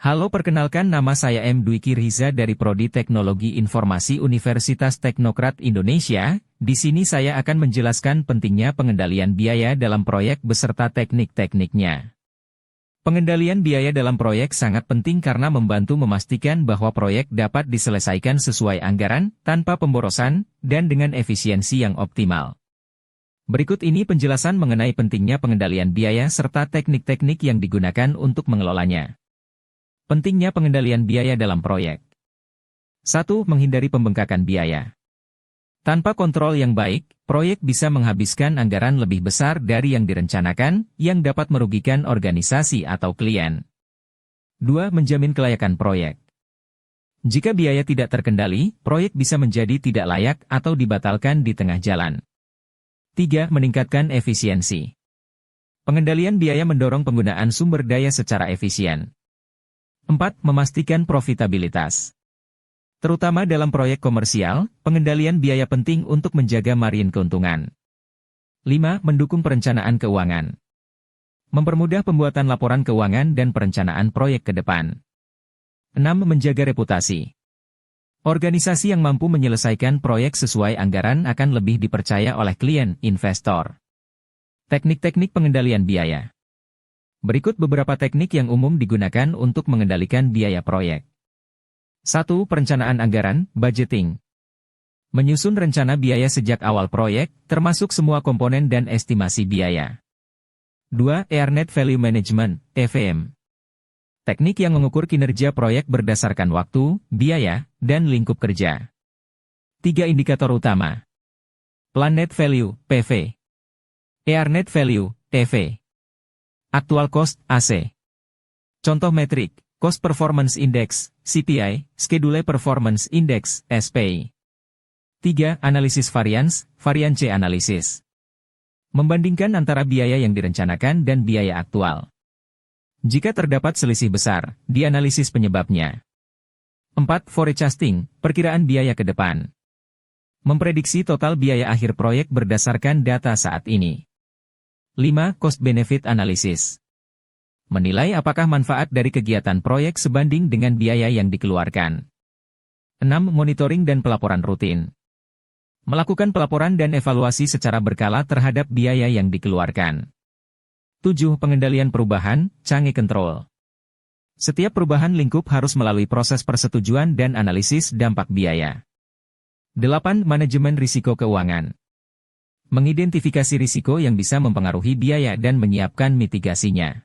Halo, perkenalkan, nama saya M. Dwiki Riza dari Prodi Teknologi Informasi Universitas Teknokrat Indonesia. Di sini saya akan menjelaskan pentingnya pengendalian biaya dalam proyek beserta teknik-tekniknya. Pengendalian biaya dalam proyek sangat penting karena membantu memastikan bahwa proyek dapat diselesaikan sesuai anggaran, tanpa pemborosan, dan dengan efisiensi yang optimal. Berikut ini penjelasan mengenai pentingnya pengendalian biaya serta teknik-teknik yang digunakan untuk mengelolanya. Pentingnya pengendalian biaya dalam proyek. 1. Menghindari pembengkakan biaya. Tanpa kontrol yang baik, proyek bisa menghabiskan anggaran lebih besar dari yang direncanakan, yang dapat merugikan organisasi atau klien. 2. Menjamin kelayakan proyek. Jika biaya tidak terkendali, proyek bisa menjadi tidak layak atau dibatalkan di tengah jalan. 3. Meningkatkan efisiensi. Pengendalian biaya mendorong penggunaan sumber daya secara efisien. 4. Memastikan profitabilitas. Terutama dalam proyek komersial, pengendalian biaya penting untuk menjaga margin keuntungan. 5. Mendukung perencanaan keuangan. Mempermudah pembuatan laporan keuangan dan perencanaan proyek ke depan. 6. Menjaga reputasi. Organisasi yang mampu menyelesaikan proyek sesuai anggaran akan lebih dipercaya oleh klien, investor. Teknik-teknik pengendalian biaya. Berikut beberapa teknik yang umum digunakan untuk mengendalikan biaya proyek. 1. Perencanaan anggaran, budgeting. Menyusun rencana biaya sejak awal proyek, termasuk semua komponen dan estimasi biaya. 2. Earned Net Value Management, EVM. Teknik yang mengukur kinerja proyek berdasarkan waktu, biaya, dan lingkup kerja. 3. Indikator utama. Plan Net Value, PV. Earned Net Value, EV. Actual Cost, AC. Contoh metrik, Cost Performance Index, CPI, Schedule Performance Index, SPI. 3. Analisis variance, variance analysis. Membandingkan antara biaya yang direncanakan dan biaya aktual. Jika terdapat selisih besar, dianalisis penyebabnya. 4. Forecasting, perkiraan biaya ke depan. Memprediksi total biaya akhir proyek berdasarkan data saat ini. 5. Cost-benefit analysis. Menilai apakah manfaat dari kegiatan proyek sebanding dengan biaya yang dikeluarkan. 6. Monitoring dan pelaporan rutin. Melakukan pelaporan dan evaluasi secara berkala terhadap biaya yang dikeluarkan. 7. Pengendalian perubahan, change control. Setiap perubahan lingkup harus melalui proses persetujuan dan analisis dampak biaya. 8. Manajemen risiko keuangan. Mengidentifikasi risiko yang bisa mempengaruhi biaya dan menyiapkan mitigasinya.